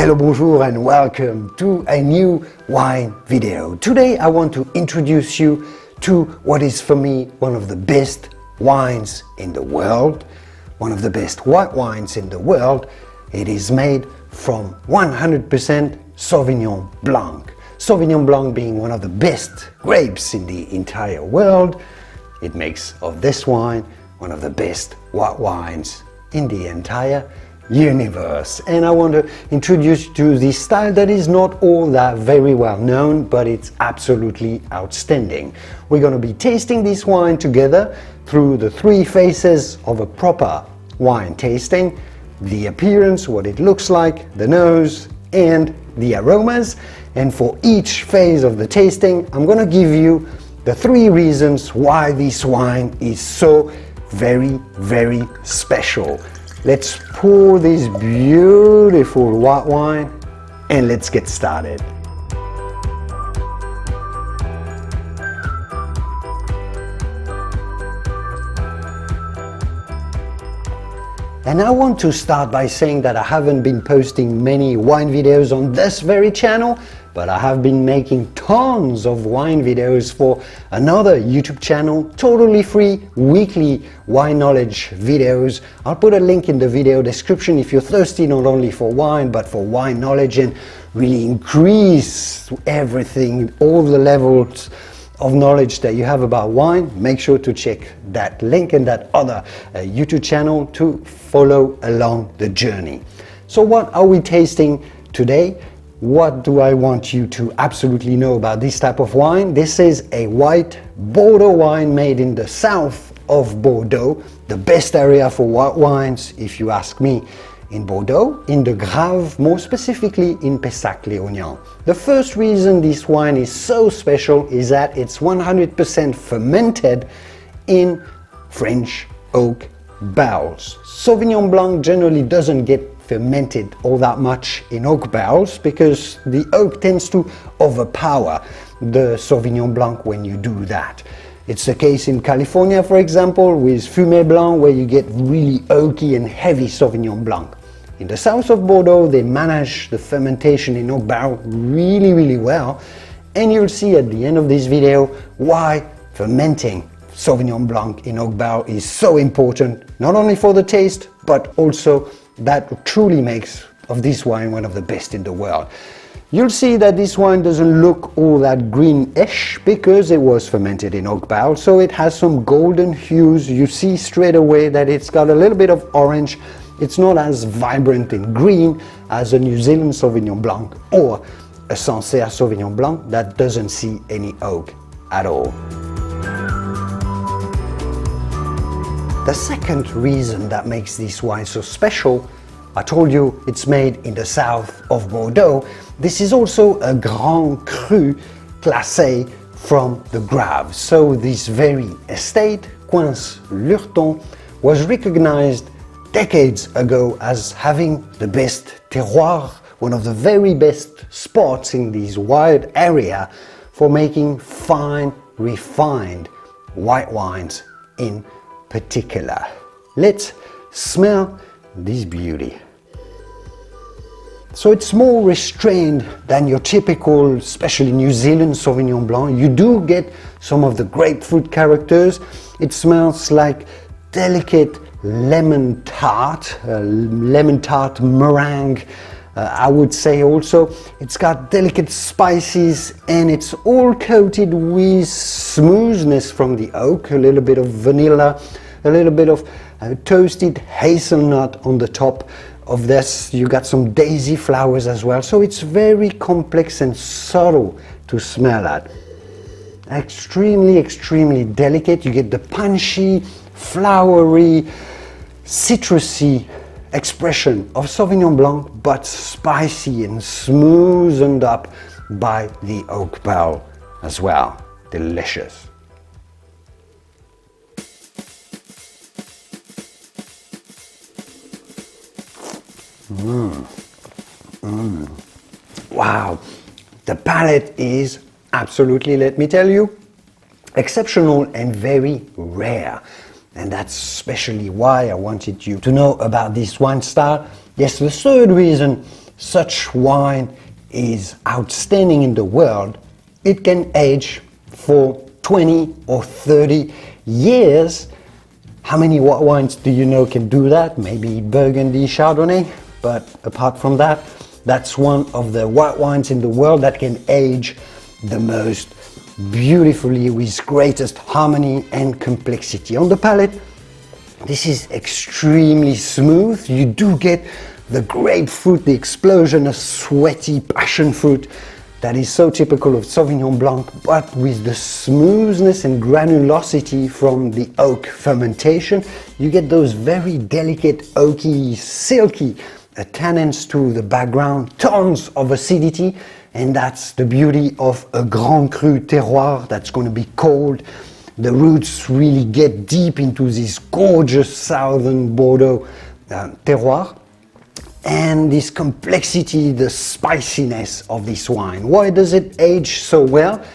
Hello, bonjour and welcome to a new wine video. Today I want to introduce you to what is for me one of the best wines in the world, one of the best white wines in the world. It is made from 100% Sauvignon Blanc. Sauvignon Blanc being one of the best grapes in the entire world. It makes of this wine one of the best white wines in the entire universe. And I want to introduce you to this style that is not all that very well known, but it's absolutely outstanding. We're going to be tasting this wine together through the three phases of a proper wine tasting: the appearance, what it looks like, the nose, and the aromas. And for each phase of the tasting, I'm going to give you the three reasons why this wine is so very, very special. Let's pour this beautiful white wine and let's get started. And I want to start by saying that I haven't been posting many wine videos on this very channel, but I have been making tons of wine videos for another YouTube channel, totally free, weekly wine knowledge videos. I'll put a link in the video description if you're thirsty not only for wine, but for wine knowledge and really increase everything, all the levels of knowledge that you have about wine. Make sure to check that link and that other YouTube channel to follow along the journey. So what are we tasting today? What do I want you to absolutely know about this type of wine? This is a white Bordeaux wine made in the south of Bordeaux, the best area for white wines, if you ask me, in Bordeaux, in the Grave, more specifically in Pessac Leognan. The first reason this wine is so special is that it's 100% fermented in French oak barrels. Sauvignon Blanc generally doesn't get fermented all that much in oak barrels because the oak tends to overpower the Sauvignon Blanc when you do that. It's the case in California, for example, with Fumé Blanc, where you get really oaky and heavy Sauvignon Blanc. In the south of Bordeaux, they manage the fermentation in oak barrel really, really well, and you'll see at the end of this video why fermenting Sauvignon Blanc in oak barrel is so important, not only for the taste, but also that truly makes of this wine one of the best in the world. You'll see that this wine doesn't look all that greenish because it was fermented in oak barrel, so it has some golden hues. You see straight away that it's got a little bit of orange. It's not as vibrant in green as a New Zealand Sauvignon Blanc or a Sancerre Sauvignon Blanc that doesn't see any oak at all. The second reason that makes this wine so special, I told you it's made in the south of Bordeaux. This is also a Grand Cru classé from the Grave. So this very estate, Coins-Lurton, was recognized decades ago as having the best terroir, one of the very best spots in this wide area for making fine, refined white wines in particular. Let's smell this beauty. So it's more restrained than your typical, especially New Zealand Sauvignon Blanc. You do get some of the grapefruit characters. It smells like delicate lemon tart meringue. I would say also it's got delicate spices and it's all coated with smoothness from the oak, a little bit of vanilla, a little bit of toasted hazelnut on the top of this. You got some daisy flowers as well, so it's very complex and subtle to smell at. Extremely, extremely delicate. You get the punchy, flowery, citrusy expression of Sauvignon Blanc, but spicy and smoothened up by the oak barrel as well. Delicious. Wow, the palate is absolutely, let me tell you, exceptional and very rare. And that's especially why I wanted you to know about this wine style. Yes, the third reason such wine is outstanding in the world, it can age for 20 or 30 years. How many white wines do you know can do that? Maybe Burgundy, Chardonnay, but apart from that, that's one of the white wines in the world that can age the most beautifully with greatest harmony and complexity. On the palate, this is extremely smooth. You do get the grapefruit, the explosion of sweaty passion fruit that is so typical of Sauvignon Blanc, but with the smoothness and granulosity from the oak fermentation. You get those very delicate, oaky, silky tannins to the background, tons of acidity, and that's the beauty of a Grand Cru terroir that's going to be cold. The roots really get deep into this gorgeous southern Bordeaux terroir. And this complexity, the spiciness of this wine. Why does it age so well?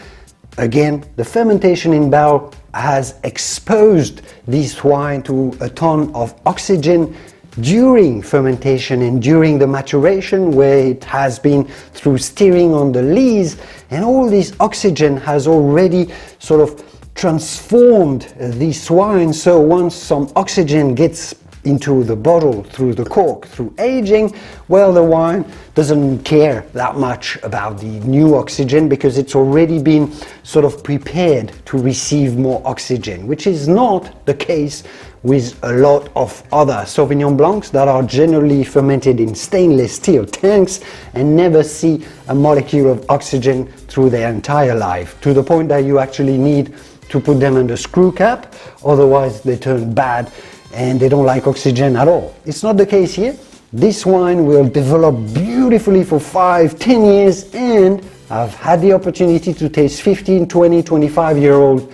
Again, the fermentation in barrel has exposed this wine to a ton of oxygen during fermentation and during the maturation, where it has been through steering on the lees, and all this oxygen has already sort of transformed this wine. So once some oxygen gets into the bottle through the cork, through aging, well, the wine doesn't care that much about the new oxygen because it's already been sort of prepared to receive more oxygen, which is not the case with a lot of other Sauvignon Blancs that are generally fermented in stainless steel tanks and never see a molecule of oxygen through their entire life, to the point that you actually need to put them under screw cap, otherwise they turn bad and they don't like oxygen at all. It's not the case here. This wine will develop beautifully for 5-10 years, and I've had the opportunity to taste 15, 20, 25-year-old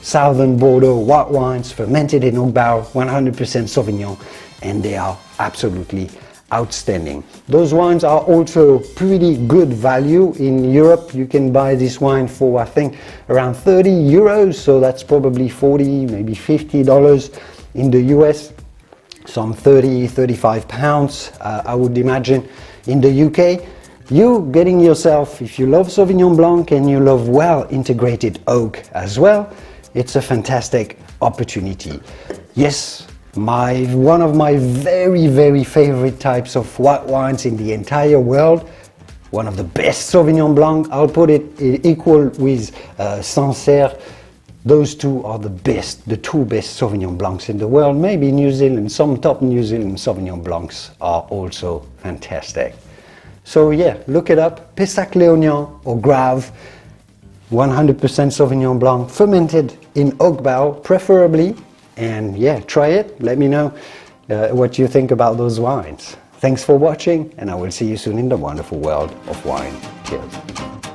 Southern Bordeaux white wines fermented in oak barrel, 100% Sauvignon, and they are absolutely outstanding. Those wines are also pretty good value. In Europe, you can buy this wine for, I think, around 30 euros, so that's probably 40, maybe $50. In the US, some 30-35 pounds, I would imagine. In the UK, you getting yourself, if you love Sauvignon Blanc and you love well integrated oak as well, it's a fantastic opportunity. Yes, one of my very favorite types of white wines in the entire world, one of the best Sauvignon Blanc, I'll put it equal with Sancerre. Those two are the best, the two best Sauvignon Blancs in the world. Maybe New Zealand, some top New Zealand Sauvignon Blancs are also fantastic. So yeah, look it up, Pessac Leognan or Grave, 100% Sauvignon Blanc, fermented in oak barrel, preferably. And yeah, try it, let me know what you think about those wines. Thanks for watching, and I will see you soon in the wonderful world of wine. Cheers.